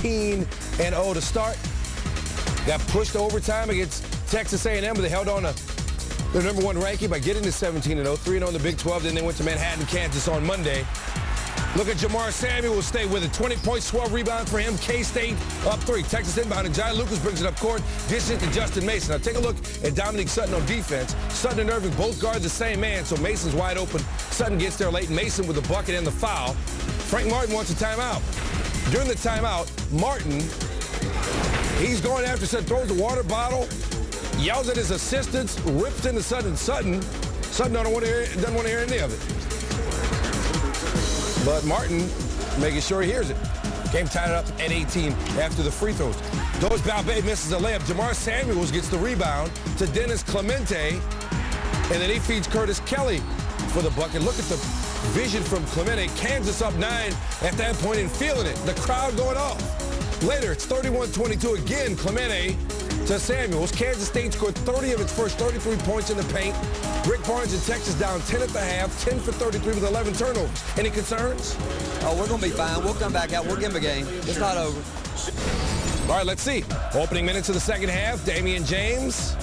17-0 to start. Got pushed to overtime against Texas A&M, but they held on to their #1 ranking by getting to 17-0, 3-0 in the Big 12. Then they went to Manhattan, Kansas on Monday. Look at Jamar Samuel stay with it. 20 points, 12 rebounds for him. K-State up 3. Texas inbound, and Jai Lucas brings it up court. Dishes it to Justin Mason. Now take a look at Dominique Sutton on defense. Sutton and Irving both guard the same man, so Mason's wide open. Sutton gets there late. Mason with the bucket and the foul. Frank Martin wants a timeout. During the timeout, Martin, he's going after Sutton, throws the water bottle, yells at his assistants, rips into Sutton. Sutton doesn't want to hear any of it. But Martin making sure he hears it. Game tied up at 18 after the free throws. Doris Balbay misses a layup. Jamar Samuels gets the rebound to Dennis Clemente. And then he feeds Curtis Kelly for the bucket. Look at the vision from Clemente. Kansas up 9 at that point and feeling it. The crowd going off. Later, it's 31-22 again. Clemente to Samuels. Kansas State scored 30 of its first 33 points in the paint. Rick Barnes in Texas down 10 at the half, 10 for 33 with 11 turnovers. Any concerns? Oh, we're going to be fine. We'll come back out. We'll give them a game. It's not over. All right, let's see. Opening minutes of the second half, Damian James.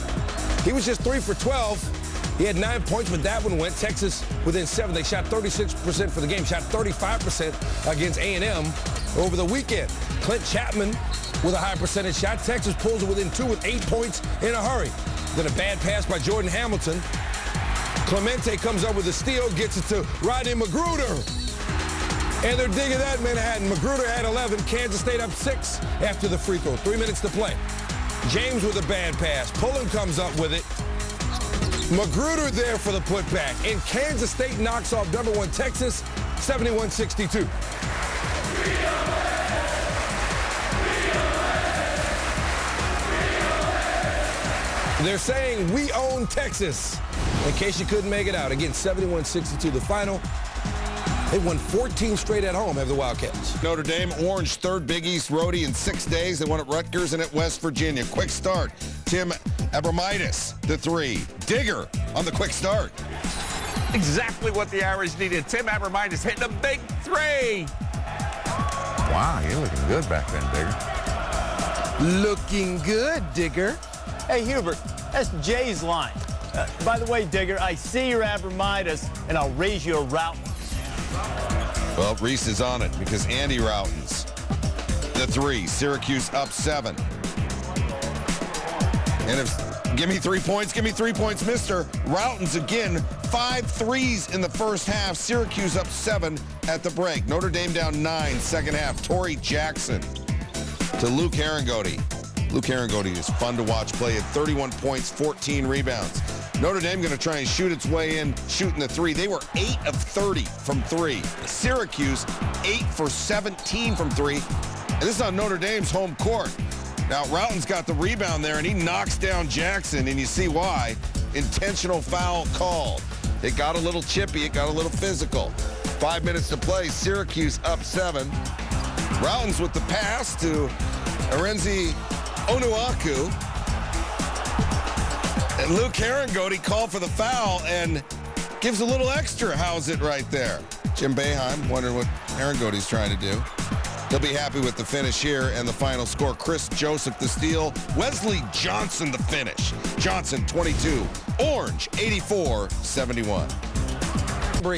He was just 3 for 12. He had 9 points, but that one went. Texas within 7. They shot 36% for the game, shot 35% against A&M over the weekend. Clint Chapman with a high percentage shot. Texas pulls it within 2 with 8 points in a hurry. Then a bad pass by Jordan Hamilton. Clemente comes up with a steal, gets it to Rodney Magruder. And they're digging that Manhattan. Magruder had 11. Kansas State up 6 after the free throw. 3 minutes to play. James with a bad pass. Pullen comes up with it. Magruder there for the putback. And Kansas State knocks off #1 Texas, 71-62. They're saying we own Texas. In case you couldn't make it out. Again, 71-62 the final. They won 14 straight at home, have the Wildcats. Notre Dame, Orange, 3rd Big East roadie in 6 days. They won at Rutgers and at West Virginia. Quick start. Tim Abromaitis, the 3. Digger on the quick start. Exactly what the Irish needed. Tim Abromaitis hitting a big 3. Wow, you're looking good back then, Digger. Looking good, Digger. Hey, Hubert, that's Jay's line. By the way, Digger, I see your Abromaitis, and I'll raise you a Routens. Well, Reese is on it because Andy Routens, the 3. Syracuse up 7. And give me 3 points, mister. Routens again, 5 threes in the first half. Syracuse up 7 at the break. Notre Dame down 9, second half. Torrey Jackson to Luke Herringody. Luke Herringody is fun to watch play at 31 points, 14 rebounds. Notre Dame going to try and shoot its way in, shooting the 3. They were 8 of 30 from 3. Syracuse, 8 for 17 from 3. And this is on Notre Dame's home court. Now, Routens got the rebound there, and he knocks down Jackson, and you see why. Intentional foul called. It got a little chippy. It got a little physical. 5 minutes to play. Syracuse up 7. Routens with the pass to Arenzi Onuaku. And Luke Herringody called for the foul and gives a little extra. How's it right there? Jim Boeheim wondering what Herringody's trying to do. He'll be happy with the finish here and the final score. Chris Joseph the steal. Wesley Johnson the finish. Johnson 22. Orange 84-71.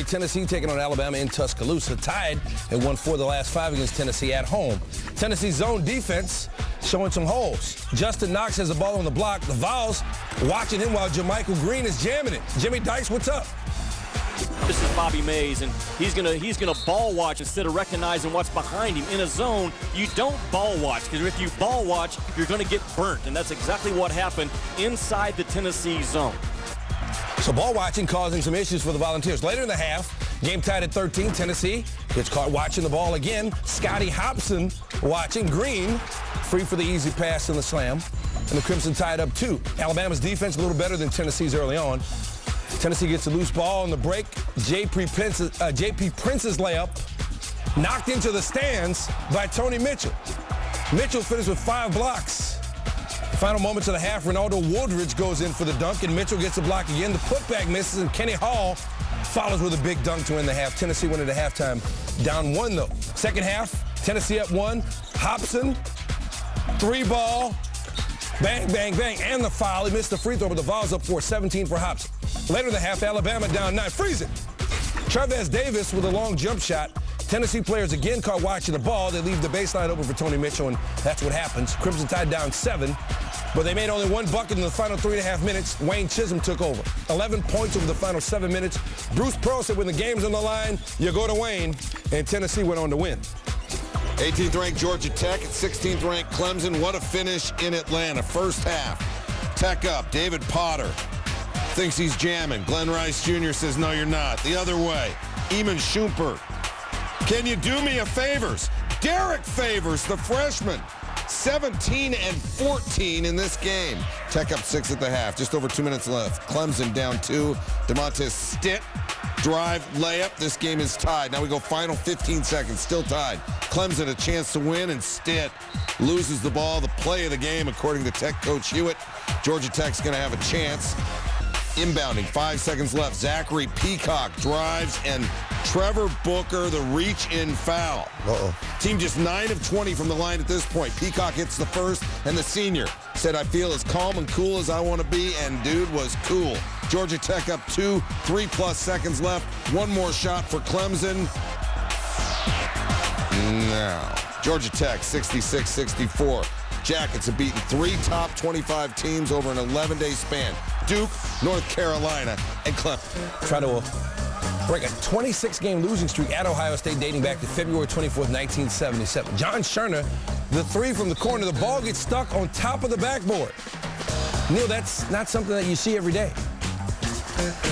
Tennessee taking on Alabama in Tuscaloosa. Tied at 1-4 the last 5 against Tennessee at home. Tennessee's zone defense showing some holes. Justin Knox has the ball on the block. The Vols watching him while JaMychal Green is jamming it. Jimmy Dykes, what's up? This is Bobby Mays, and he's gonna ball watch instead of recognizing what's behind him. In a zone, you don't ball watch, because if you ball watch, you're gonna get burnt, and that's exactly what happened inside the Tennessee zone. So ball watching causing some issues for the Volunteers. Later in the half, game tied at 13. Tennessee gets caught watching the ball again. Scotty Hobson watching. Green free for the easy pass and the slam. And the Crimson tied up 2. Alabama's defense a little better than Tennessee's early on. Tennessee gets a loose ball on the break. J.P. Prince's layup knocked into the stands by Tony Mitchell. Mitchell finished with 5 blocks. Final moments of the half, Ronaldo Woodridge goes in for the dunk, and Mitchell gets the block again. The putback misses, and Kenny Hall follows with a big dunk to end the half. Tennessee went into halftime down 1, though. Second half, Tennessee up 1. Hobson, 3-ball, bang, bang, bang, and the foul. He missed the free throw, but the Vols up 4-17 for Hobson. Later in the half, Alabama down 9. Freeze it. Trevez Davis with a long jump shot. Tennessee players again caught watching the ball. They leave the baseline open for Tony Mitchell, and that's what happens. Crimson Tide down 7, but they made only 1 bucket in the final 3.5 minutes. Wayne Chisholm took over. 11 points over the final 7 minutes. Bruce Pearl said when the game's on the line, you go to Wayne, and Tennessee went on to win. 18th ranked Georgia Tech at 16th ranked Clemson. What a finish in Atlanta. First half. Tech up. David Potter thinks he's jamming. Glenn Rice Jr. says, no, you're not. The other way. Eamon Shumpert. Can you do me a favors? Derek Favors, the freshman. 17 and 14 in this game. Tech up 6 at the half. Just over 2 minutes left. Clemson down 2. DeMontis Stitt. Drive, layup. This game is tied. Now we go final 15 seconds. Still tied. Clemson a chance to win, and Stitt loses the ball. The play of the game, according to Tech coach Hewitt. Georgia Tech's going to have a chance. Inbounding, 5 seconds left. Zachary Peacock drives, and Trevor Booker, the reach-in foul. Team just 9 of 20 from the line at this point. Peacock hits the first, and the senior said, I feel as calm and cool as I want to be, and dude was cool. Georgia Tech up 2, 3+ seconds left. One more shot for Clemson. No. Georgia Tech, 66-64. Jackets have beaten 3 top 25 teams over an 11-day span. Duke, North Carolina, and Clemson. Try to break a 26-game losing streak at Ohio State dating back to February 24th, 1977. John Scherner, the 3 from the corner. The ball gets stuck on top of the backboard. Neil, that's not something that you see every day.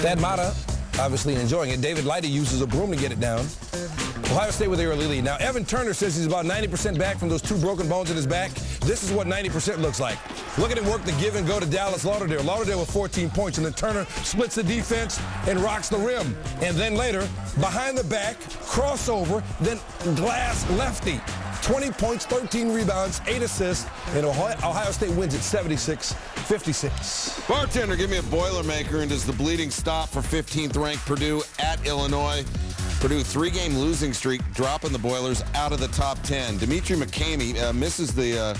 Thad Matta, obviously enjoying it. David Lighty uses a broom to get it down. Ohio State with the early lead. Now, Evan Turner says he's about 90% back from those 2 broken bones in his back. This is what 90% looks like. Look at him work the give and go to Dallas Lauderdale. Lauderdale with 14 points, and then Turner splits the defense and rocks the rim. And then later, behind the back, crossover, then glass lefty. 20 points, 13 rebounds, 8 assists, and Ohio State wins at 76-56. Bartender, give me a Boilermaker, and does the bleeding stop for 15th ranked Purdue at Illinois? Purdue 3-game losing streak, dropping the Boilers out of the top 10. Dimitri McCamey misses the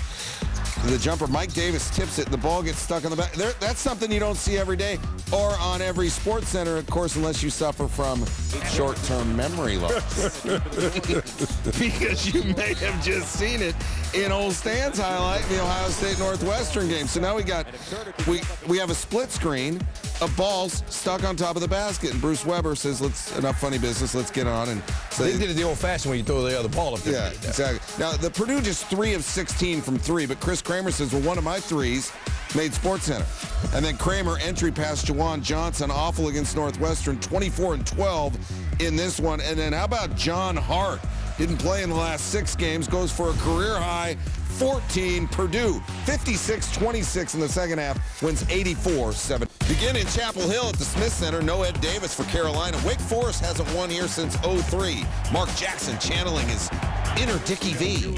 jumper. Mike Davis tips it, and the ball gets stuck on the back. That's something you don't see every day or on every Sports Center, of course, unless you suffer from short-term memory loss. Because you may have just seen it in old Stan's highlight in the Ohio State Northwestern game. So now we have a split screen of balls stuck on top of the basket, and Bruce Weber says, enough funny business, let's get on. And so they did it the old-fashioned way, you throw the other ball up there. Yeah, exactly. Now, the Purdue just 3 of 16 from 3, but Chris Kramer says, well, one of my 3s made SportsCenter. And then Kramer, entry past Jawan Johnson, awful against Northwestern, 24 and 12 in this one. And then how about John Hart? Didn't play in the last 6 games, goes for a career high 14. Purdue, 56-26 in the second half, wins 84-7. Begin in Chapel Hill at the Smith Center. No Ed Davis for Carolina. Wake Forest hasn't won here since 03. Mark Jackson channeling his inner Dickie V.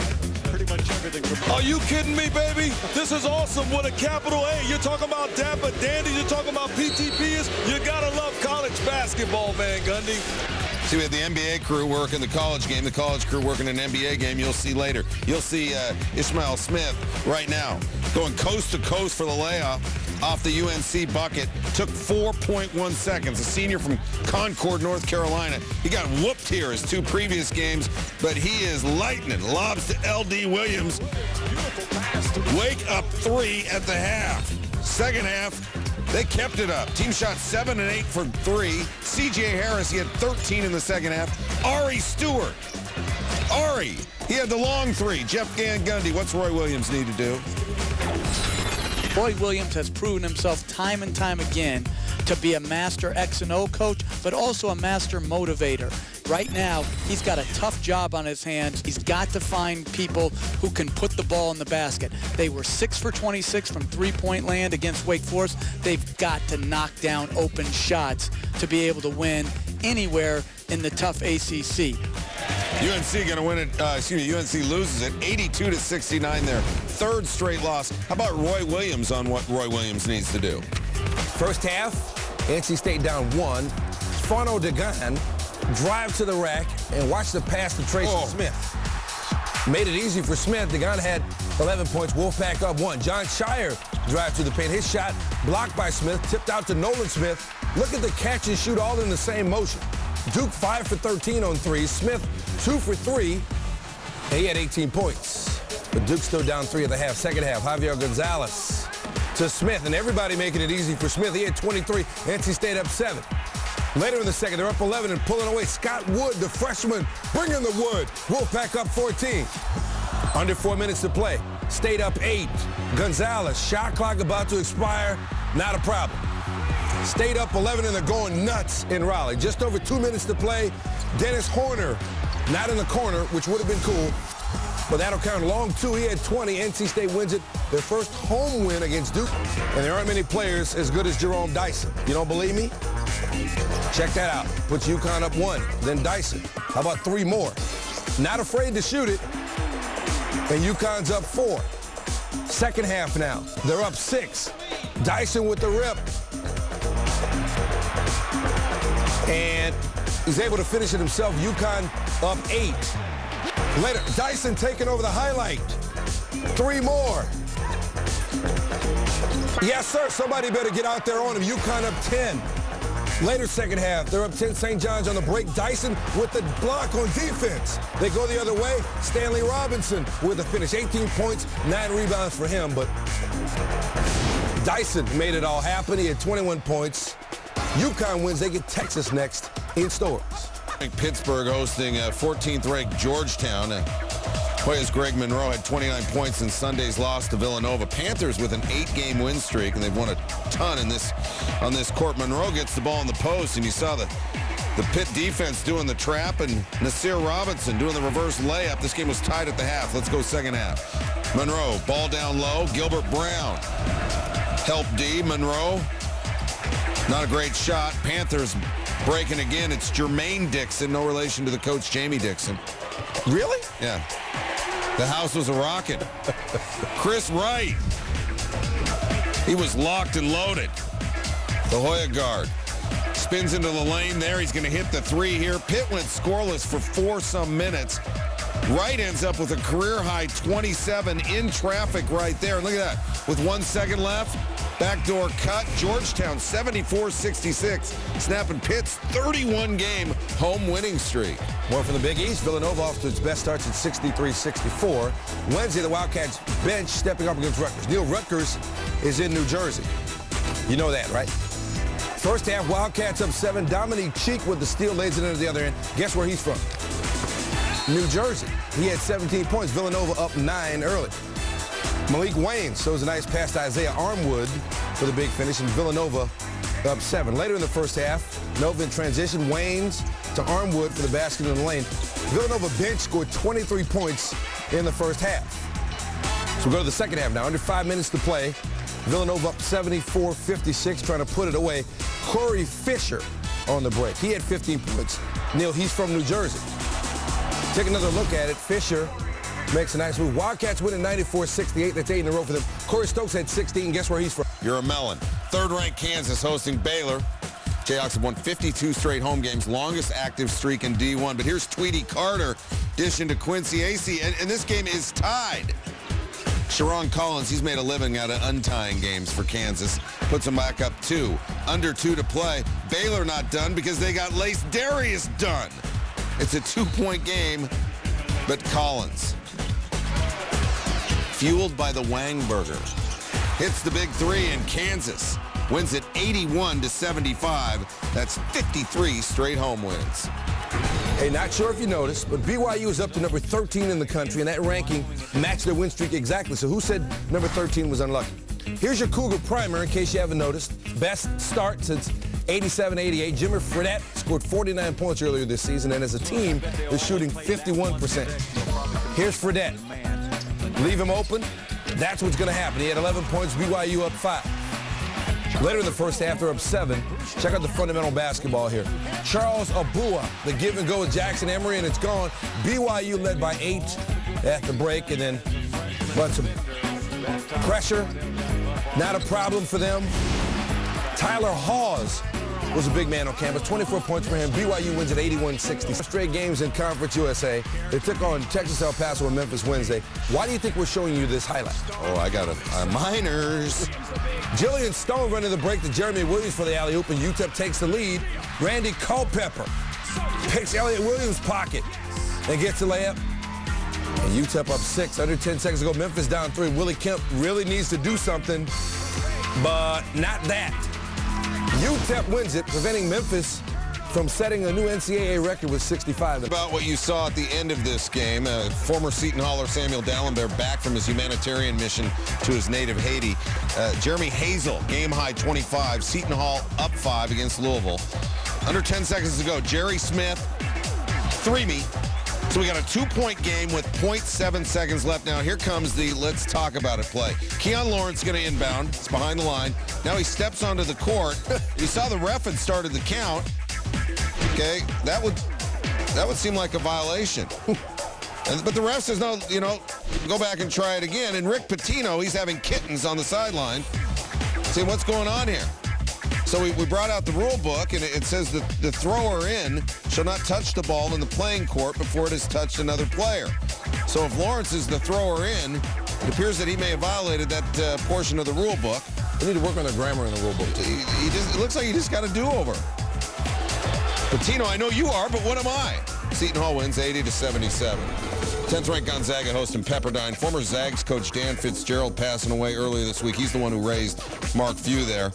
Are you kidding me, baby? This is awesome with a capital A. You're talking about Dapper Dandy. You're talking about PTPs. You gotta love college basketball, Van Gundy. See, we had the NBA crew working the college game, the college crew working an NBA game. You'll see later. You'll see Ishmael Smith right now going coast to coast for the layup off the UNC bucket. Took 4.1 seconds. A senior from Concord, North Carolina. He got whooped here his 2 previous games, but he is lightning. Lobs to L.D. Williams. Wake up 3 at the half. Second half, they kept it up. Team shot 7 and 8 for 3. C.J. Harris, he had 13 in the second half. Ari Stewart. Ari, he had the long 3. Jeff Van Gundy, what's Roy Williams need to do? Roy Williams has proven himself time and time again to be a master X and O coach, but also a master motivator. Right now, he's got a tough job on his hands. He's got to find people who can put the ball in the basket. They were 6 for 26 from three-point land against Wake Forest. They've got to knock down open shots to be able to win anywhere in the tough ACC. UNC going to win it. UNC loses it 82-69. Their 3rd straight loss. How about Roy Williams on what Roy Williams needs to do? First half, NC State down 1. Fano Dagan drive to the rack and watch the pass to Tracy Smith. made it easy for Smith. DeGon had 11 points. Wolfpack up 1. John Shire drive to the paint. His shot blocked by Smith, tipped out to Nolan Smith. Look at the catch and shoot all in the same motion. Duke 5 for 13 on threes. Smith 2 for 3, and he had 18 points. But Duke still down 3 at the half. Second half, Javier Gonzalez to Smith, and everybody making it easy for Smith. He had 23. NC State up 7. Later in the second, they're up 11 and pulling away. Scott Wood, the freshman, bringing the wood. Wolfpack up 14. Under 4 minutes to play. State up 8. Gonzalez, shot clock about to expire. Not a problem. State up 11, and they're going nuts in Raleigh. Just over 2 minutes to play. Dennis Horner, not in the corner, which would have been cool. But that'll count. Long 2, he had 20. NC State wins it. Their first home win against Duke. And there aren't many players as good as Jerome Dyson. You don't believe me? Check that out. Puts UConn up 1, then Dyson. How about 3 more? Not afraid to shoot it. And UConn's up 4. Second half now. They're up 6. Dyson with the rip. And he's able to finish it himself. UConn up 8. Later, Dyson taking over the highlight. 3 more. Yes, sir. Somebody better get out there on him. UConn up 10. Later second half, they're up 10. St. John's on the break. Dyson with the block on defense. They go the other way. Stanley Robinson with the finish. 18 points, 9 rebounds for him. But Dyson made it all happen. He had 21 points. UConn wins. They get Texas next in Stores. Pittsburgh hosting 14th-ranked Georgetown. Hoyas Greg Monroe had 29 points in Sunday's loss to Villanova. Panthers with an 8-game win streak, and they've won a ton on this court. Monroe gets the ball in the post, and you saw the Pitt defense doing the trap, and Nasir Robinson doing the reverse layup. This game was tied at the half. Let's go second half. Monroe, ball down low. Gilbert Brown. Help D. Monroe. Not a great shot. Panthers breaking again. It's Jermaine Dixon, no relation to the coach Jamie Dixon. Really? Yeah. The house was a rocket. Chris Wright. He was locked and loaded. The Hoya guard. Spins into the lane there. He's going to hit the 3 here. Pitt went scoreless for 4-some minutes. Wright ends up with a career-high 27 in traffic right there. And look at that. With 1 second left, backdoor cut. Georgetown 74-66, snapping Pitt's 31-game home winning streak. More from the Big East. Villanova off to its best starts at 63-64. Wednesday, the Wildcats bench stepping up against Rutgers. Neil Rutgers is in New Jersey. You know that, right? First half, Wildcats up 7. Dominique Cheek with the steal, lays it into the other end. Guess where he's from? New Jersey. He had 17 points. Villanova up 9 early. Malik Waynes shows a nice pass to Isaiah Armwood for the big finish, and Villanova up 7. Later in the first half, Nova in transition. Waynes to Armwood for the basket in the lane. Villanova bench scored 23 points in the first half. So we go to the second half now. Under 5 minutes to play. Villanova up 74-56, trying to put it away. Corey Fisher on the break. He had 15 points. Neil, he's from New Jersey. Take another look at it. Fisher makes a nice move. Wildcats win at 94-68. That's 8 in a row for them. Corey Stokes had 16. Guess where he's from? You're a melon. Third-ranked Kansas hosting Baylor. Jayhawks have won 52 straight home games, longest active streak in D1. But here's Tweety Carter dishing to Quincy Acey, and this game is tied. Sharon Collins, he's made a living out of untying games for Kansas. Puts them back up 2. Under 2 to play. Baylor not done because they got Lace Darius done. It's a 2-point game, but Collins, fueled by the Wangburger, hits the big 3, and Kansas wins it 81-75. That's 53 straight home wins. Hey, not sure if you noticed, but BYU is up to number 13 in the country, and that ranking matched their win streak exactly. So who said number 13 was unlucky? Here's your Cougar primer in case you haven't noticed. Best start since 87-88. Jimmer Fredette scored 49 points earlier this season, and as a team is shooting 51%. Here's Fredette. Leave him open. That's what's going to happen. He had 11 points. BYU up 5. Later in the first half, they're up 7. Check out the fundamental basketball here. Charles Abua, the give and go with Jackson Emery, and it's gone. BYU led by 8 at the break, and then bunch of pressure. Not a problem for them. Tyler Hawes was a big man on campus. 24 points for him. BYU wins at 81-60. Straight games in Conference USA. They took on Texas El Paso and Memphis Wednesday. Why do you think we're showing you this highlight? Oh, I got a Miners. Jillian Stone running the break to Jeremy Williams for the alley-oop, and UTEP takes the lead. Randy Culpepper picks Elliott Williams' pocket and gets a layup. And UTEP up 6, under 10 seconds to go. Memphis down 3. Willie Kemp really needs to do something, but not that. UTEP wins it, preventing Memphis from setting a new NCAA record with 65. About what you saw at the end of this game, former Seton Hauler Samuel Dallenberg back from his humanitarian mission to his native Haiti. Jeremy Hazel, game high 25. Seton Hall up 5 against Louisville. Under 10 seconds to go. Jerry Smith, 3-me. So we got a 2-point game with 0.7 seconds left. Now here comes the let's talk about it play. Keon Lawrence going to inbound. It's behind the line. Now he steps onto the court. You saw the ref had started the count. Okay, that would seem like a violation. But the ref says, no, go back and try it again. And Rick Pitino, he's having kittens on the sideline. Saying, what's going on here? So we brought out the rule book, and it says that the thrower in shall not touch the ball in the playing court before it has touched another player. So if Lawrence is the thrower in, it appears that he may have violated that portion of the rule book. We need to work on the grammar in the rule book. It looks like he just got a do-over. Patino, I know you are, but what am I? Seton Hall wins 80-77. 10th ranked Gonzaga hosting Pepperdine. Former Zags coach Dan Fitzgerald passing away earlier this week. He's the one who raised Mark Few there.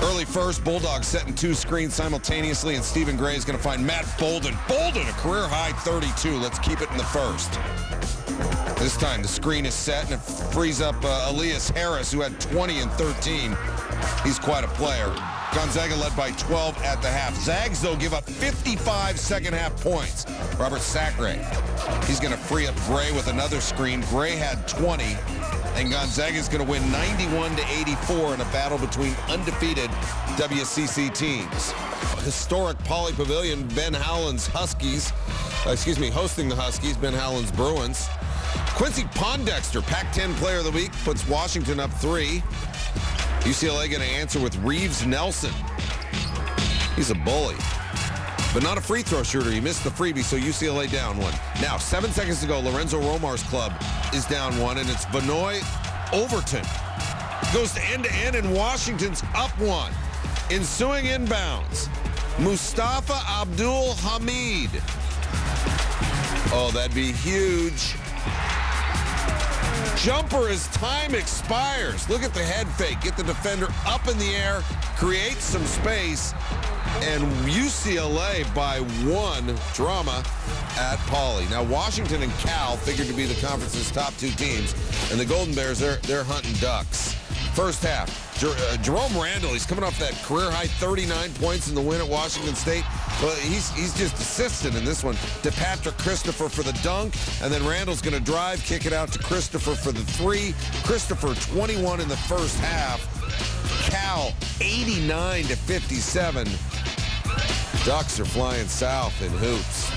Early first, Bulldogs setting 2 screens simultaneously, and Stephen Gray is going to find Matt Bolden. Bolden, a career-high 32. Let's keep it in the first. This time, the screen is set, and it frees up Elias Harris, who had 20 and 13. He's quite a player. Gonzaga led by 12 at the half. Zags, though, give up 55 second-half points. Robert Sacre, he's going to free up Gray with another screen. Gray had 20, and Gonzaga is going to win 91-84 in a battle between undefeated WCC teams. Historic Pauley Pavilion, Ben Howland's Huskies, hosting the Huskies, Ben Howland's Bruins. Quincy Pondexter, Pac-10 Player of the Week, puts Washington up 3. UCLA going to answer with Reeves Nelson. He's a bully, but not a free throw shooter. He missed the freebie, so UCLA down 1. Now, 7 seconds to go. Lorenzo Romar's club is down 1, and it's Benoit Overton. Goes to end-to-end, and Washington's up 1. Ensuing inbounds, Mustafa Abdul Hamid. Oh, that'd be huge. Jumper as time expires. Look at the head fake. Get the defender up in the air, create some space, and UCLA by 1. Drama at Pauley. Now, Washington and Cal figured to be the conference's top 2 teams, and the Golden Bears, they're hunting ducks. First half, Jerome Randall, he's coming off that career-high 39 points in the win at Washington State. Well, he's just assisted in this one to Patrick Christopher for the dunk, and then Randall's going to drive, kick it out to Christopher for the 3. Christopher 21 in the first half. Cal 89-57. Ducks are flying south in hoops.